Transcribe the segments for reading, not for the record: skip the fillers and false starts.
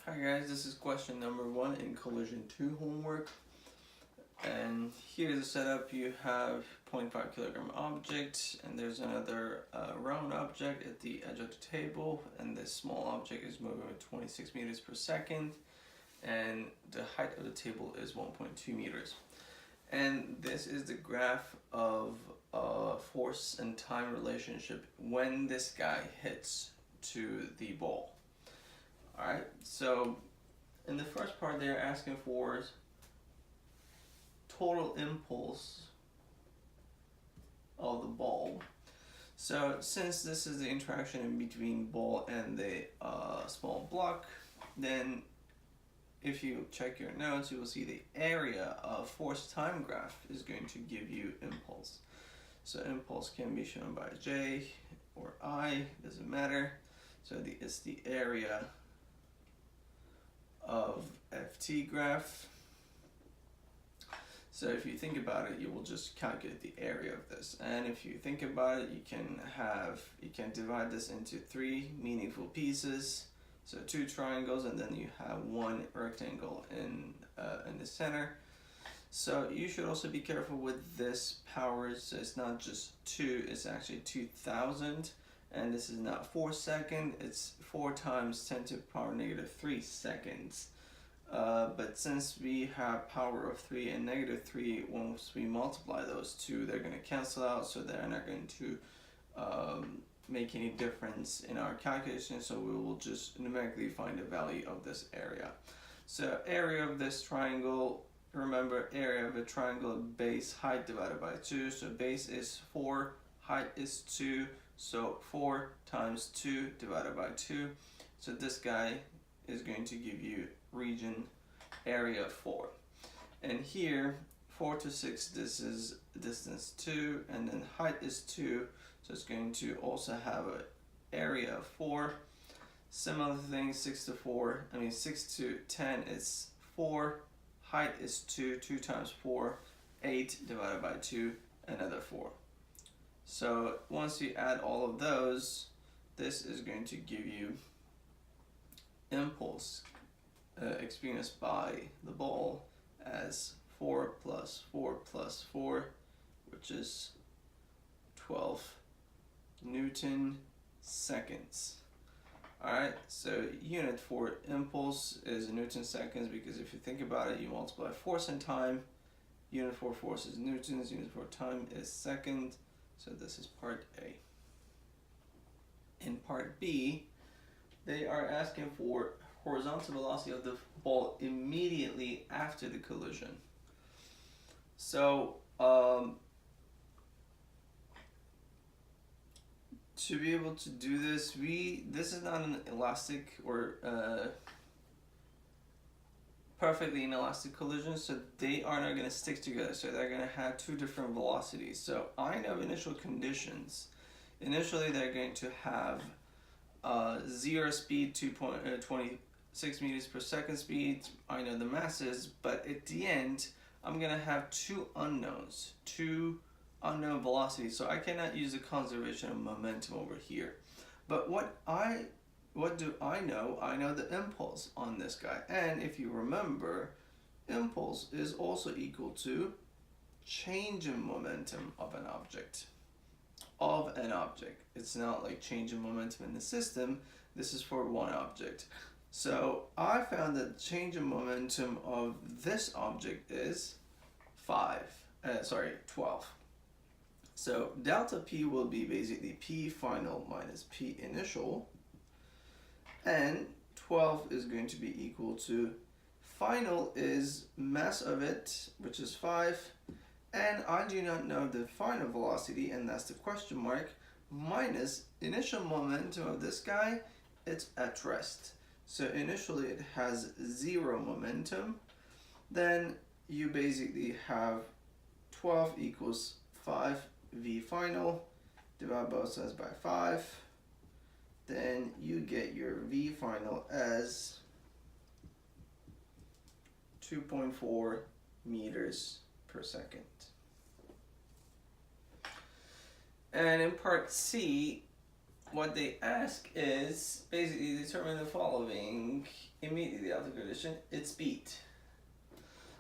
Hi guys, this is question number 1 in collision 2 homework. And here's the setup. You have 0.5 kilogram object, and there's another round object at the edge of the table, and this small object is moving at 26 meters per second, and the height of the table is 1.2 meters. And this is the graph of force and time relationship when this guy hits to the ball. Alright, so in the first part they're asking for total impulse of the ball. So since this is the interaction in between ball and the small block, then if you check your notes, you will see the area of force time graph is going to give you impulse. So impulse can be shown by J or I, doesn't matter. So it's the area of FT graph. So if you think about it, you will just calculate the area of this. And if you think about it, you can divide this into 3 meaningful pieces. So 2 triangles, and then you have 1 rectangle in the center. So you should also be careful with this power. So it's not just 2, it's actually 2000. And this is not 4 seconds, it's 4 times 10 to the power negative 3 seconds. But since we have power of 3 and negative 3, once we multiply those two, they're going to cancel out, so they're not going to make any difference in our calculation, so we will just numerically find the value of this area. So area of this triangle, remember area of a triangle, base height divided by 2, so base is 4, height is 2, so 4 times 2 divided by 2, so this guy is going to give you region area 4. And here 4 to 6, this is distance 2, and then height is 2, so it's going to also have an area of 4. Similar thing, 6 to 10 is 4, height is 2, 2 times 4, 8 divided by 2, another 4. So once you add all of those, this is going to give you impulse experienced by the ball as 4 plus 4 plus 4, which is 12 Newton seconds. Alright, so unit for impulse is Newton seconds, because if you think about it, you multiply force and time. Unit for force is newtons, unit for time is second. So this is part A. In part B, they are asking for horizontal velocity of the ball immediately after the collision. So to be able to do this, this is not an elastic or perfectly inelastic collision, so they are not going to stick together, so they're going to have 2 different velocities. So I know initial conditions. Initially they're going to have 0 speed, 26 meters per second speed. I know the masses, but at the end I'm going to have 2 unknowns, 2 unknown velocities, so I cannot use the conservation of momentum over here. But what do I know? I know the impulse on this guy, and if you remember, impulse is also equal to change in momentum of an object. It's not like change in momentum in the system. This is for one object. So I found that change in momentum of this object is 12. So delta P will be basically P final minus P initial, and 12 is going to be equal to final is mass of it, which is 5, and I do not know the final velocity, and that's the question mark, minus initial momentum of this guy, it's at rest. So initially it has 0 momentum, then you basically have 12 equals 5 V final, divide both sides by 5, then you get your V final as 2.4 meters per second. And in part C, what they ask is basically determine the following. after the collision, it's beat.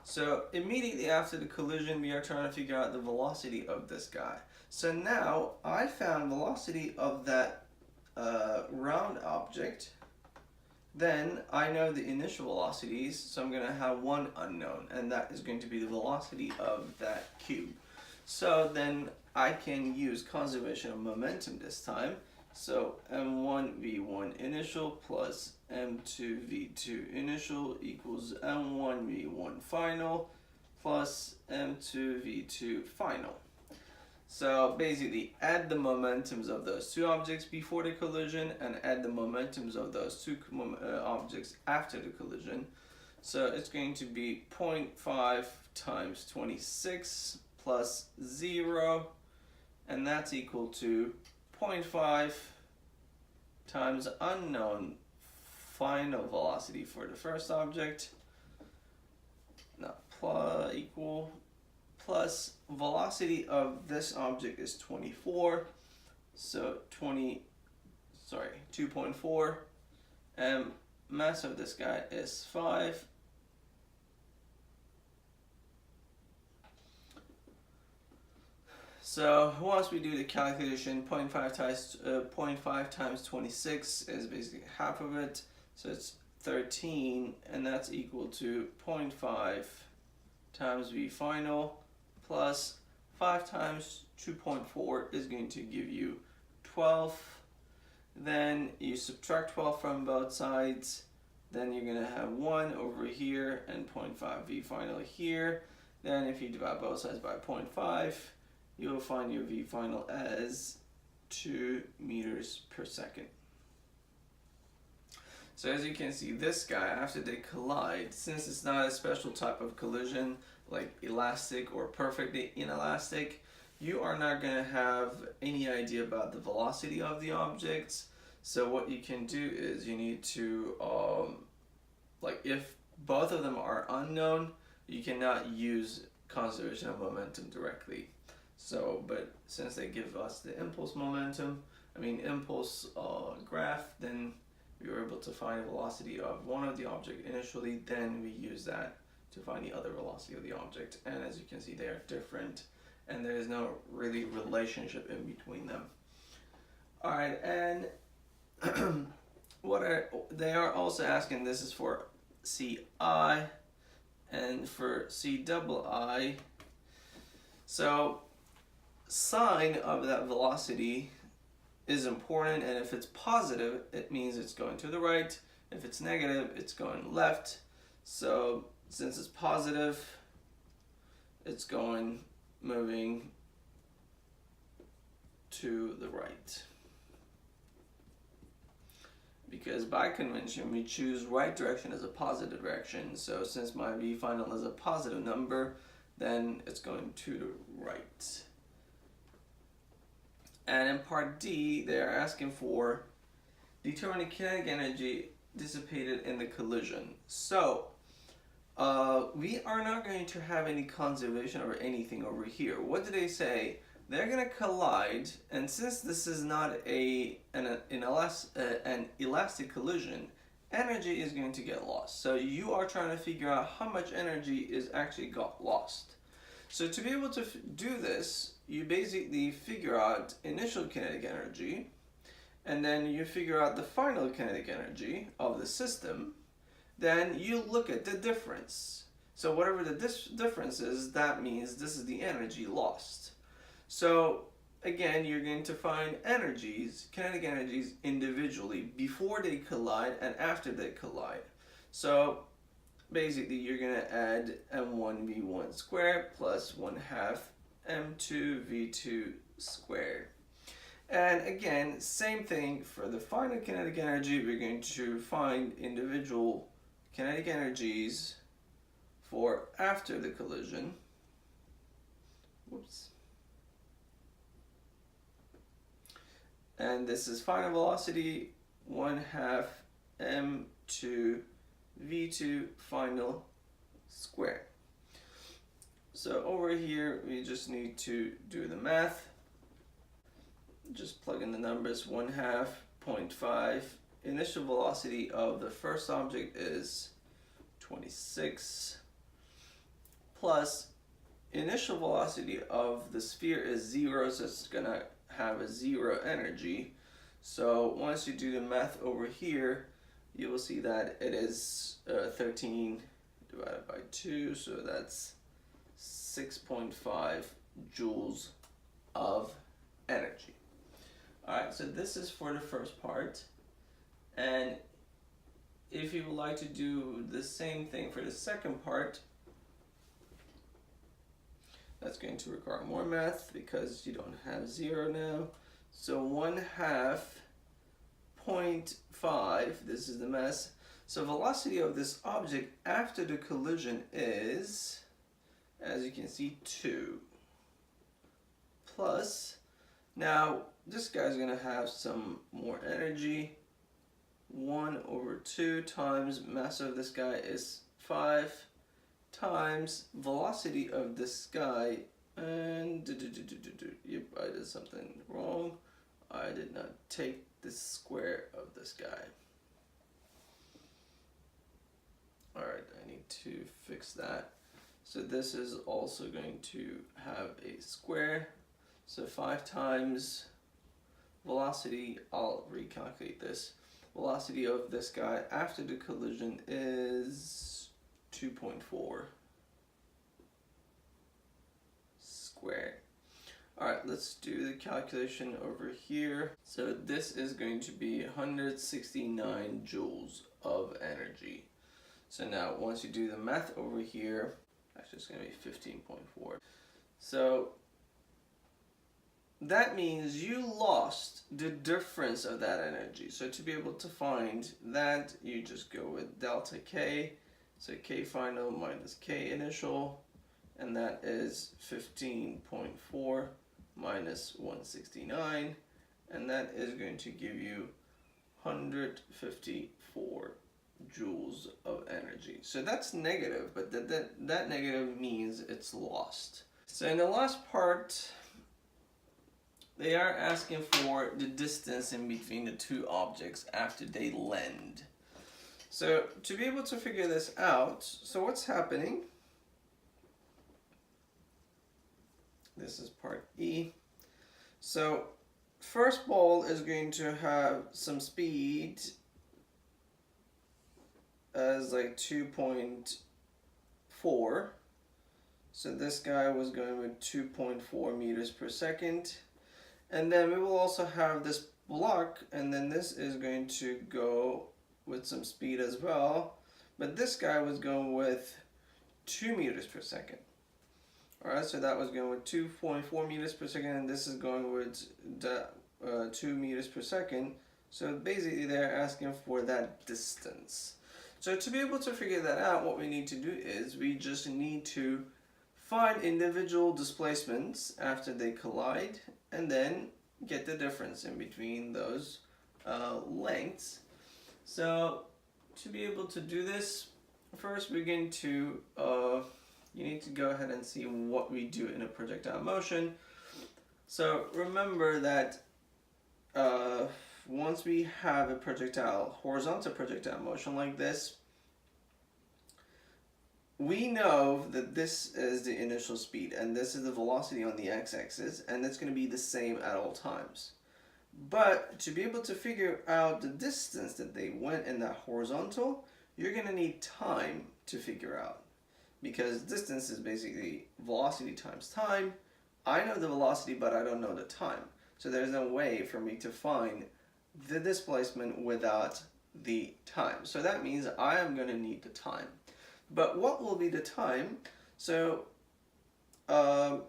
So immediately after the collision, we are trying to figure out the velocity of this guy. So now I found velocity of that round object. Then I know the initial velocities, so I'm going to have one unknown, and that is going to be the velocity of that cube. So then I can use conservation of momentum this time. So m1 v1 initial plus m2 v2 initial equals m1 v1 final plus m2 v2 final. So basically add the momentums of those two objects before the collision and add the momentums of those two objects after the collision. So it's going to be 0.5 times 26 plus 0, and that's equal to 0.5 times unknown final velocity for the first object, plus velocity of this object is 24, so 2.4, and mass of this guy is 5. So once we do the calculation, 0.5 times 26 is basically half of it, so it's 13, and that's equal to 0.5 times v final plus 5 times 2.4 is going to give you 12. Then you subtract 12 from both sides, then you're going to have 1 over here and 0.5 v final here. Then if you divide both sides by 0.5, you will find your v final as 2 meters per second. So as you can see, this guy, after they collide, since it's not a special type of collision like elastic or perfectly inelastic, you are not going to have any idea about the velocity of the objects. So what you can do is you need to, like if both of them are unknown, you cannot use conservation of momentum directly. So, but since they give us the impulse graph, then we were able to find the velocity of one of the object initially, then we use that to find the other velocity of the object. And as you can see, they are different, and there is no really relationship in between them. All right, and they are also asking, this is for CI and for CII. So sign of that velocity is important, and if it's positive, it means it's going to the right. If it's negative, it's going left. So since it's positive, it's moving to the right. Because by convention, we choose right direction as a positive direction. So since my v final is a positive number, then it's going to the right. And in part D, they are asking for determine the kinetic energy dissipated in the collision. So we are not going to have any conservation or anything over here. What do they say? They're going to collide, and since this is not an elastic collision, energy is going to get lost. So you are trying to figure out how much energy is actually got lost. So to be able to do this, you basically figure out initial kinetic energy, and then you figure out the final kinetic energy of the system. Then you look at the difference. So whatever the difference is, that means this is the energy lost. So again, you're going to find kinetic energies individually before they collide and after they collide. So basically, you're going to add m1 v1 squared plus 1/2 m2 v2 squared. And again, same thing for the final kinetic energy. We're going to find individual kinetic energies for after the collision. Whoops. And this is final velocity 1/2 m2 v2 final squared. So over here, we just need to do the math. Just plug in the numbers. 1/2, 0.5. Initial velocity of the first object is 26 plus initial velocity of the sphere is 0, so it's going to have a 0 energy. So once you do the math over here, you will see that it is 13 divided by 2, so that's 6.5 joules of energy. Alright, so this is for the first part. And if you would like to do the same thing for the second part, that's going to require more math because you don't have 0 now. So 1/2 0.5, this is the mass. So velocity of this object after the collision is, as you can see, 2. Plus, now this guy's going to have some more energy. 1/2 times mass of this guy is 5 times velocity of this guy, and yep, I did something wrong. I did not take the square of this guy. Alright, I need to fix that. So this is also going to have a square. So 5 times velocity, I'll recalculate this. Velocity of this guy after the collision is 2.4 squared. Alright, let's do the calculation over here. So this is going to be 169 joules of energy. So now once you do the math over here, actually it's going to be 15.4. So that means you lost the difference of that energy. So to be able to find that, you just go with delta K. So K final minus K initial, and that is 15.4 minus 169, and that is going to give you 154 joules of energy. So that's negative, but that negative means it's lost. So in the last part, they are asking for the distance in between the two objects after they land. So to be able to figure this out, so what's happening? This is part E. So first ball is going to have some speed as like 2.4. So this guy was going with 2.4 meters per second. And then we will also have this block, and then this is going to go with some speed as well. But this guy was going with 2 meters per second. Alright, so that was going with 2.4 meters per second, and this is going with 2 meters per second. So basically they're asking for that distance. So to be able to figure that out, what we need to do is we just need to find individual displacements after they collide, and then get the difference in between those lengths. So to be able to do this, first we're going to you need to go ahead and see what we do in a projectile motion. So remember that once we have a horizontal projectile motion like this, we know that this is the initial speed and this is the velocity on the x-axis, and it's going to be the same at all times. But to be able to figure out the distance that they went in that horizontal, you're going to need time to figure out, because distance is basically velocity times time. I know the velocity, but I don't know the time. So there's no way for me to find the displacement without the time. So that means I am going to need the time. But what will be the time? So again,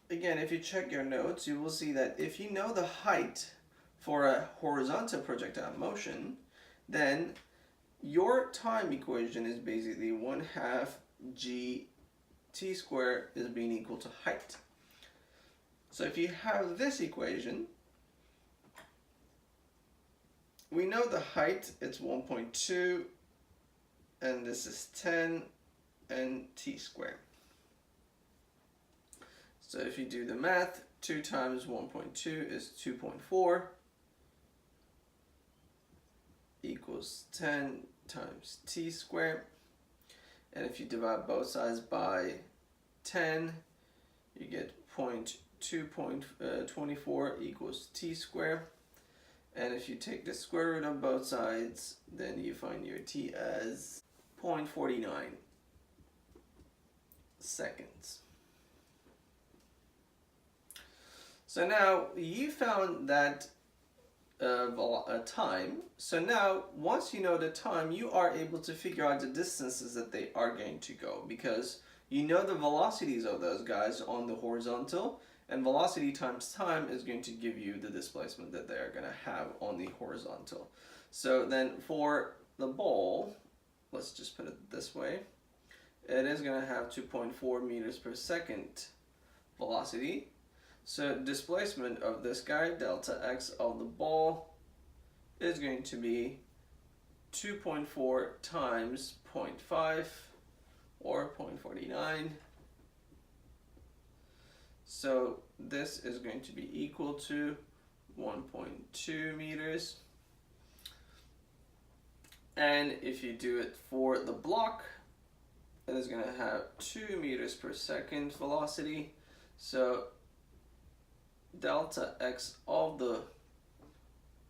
if you check your notes, you will see that if you know the height for a horizontal projectile motion, then your time equation is basically 1/2 g t squared is being equal to height. So if you have this equation, we know the height, it's 1.2, and this is 10 and t squared. So if you do the math, 2 times 1.2 is 2.4 equals 10 times t squared. And if you divide both sides by 10, you get 0.224 equals t squared. And if you take the square root of both sides, then you find your t as 0.49 seconds. So now you found that time. So now once you know the time, you are able to figure out the distances that they are going to go, because you know the velocities of those guys on the horizontal, and velocity times time is going to give you the displacement that they are going to have on the horizontal. So then for the ball, let's just put it this way, it is going to have 2.4 meters per second velocity. So displacement of this guy, delta x of the ball, is going to be 2.4 times 0.5 or 0.49. So this is going to be equal to 1.2 meters. And if you do it for the block, it is going to have 2 meters per second velocity. So delta x of the,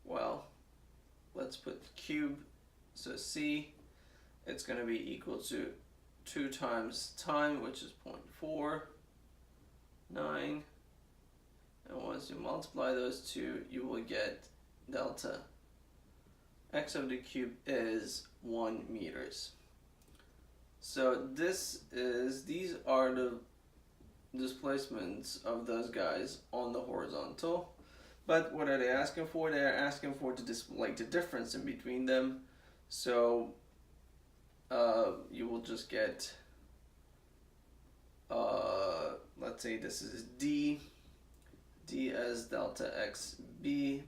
well, let's put cube, so c, it's going to be equal to 2 times time, which is 0.49, and once you multiply those two, you will get delta x of the cube is 1 meters. So these are the displacements of those guys on the horizontal. But what are they asking for? They're asking for the difference in between them. So you will just get, let's say this is d as delta x b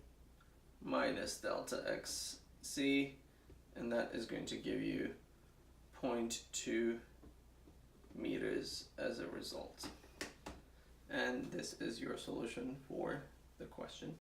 minus delta x c, and that is going to give you 0.2 meters as a result. And this is your solution for the question.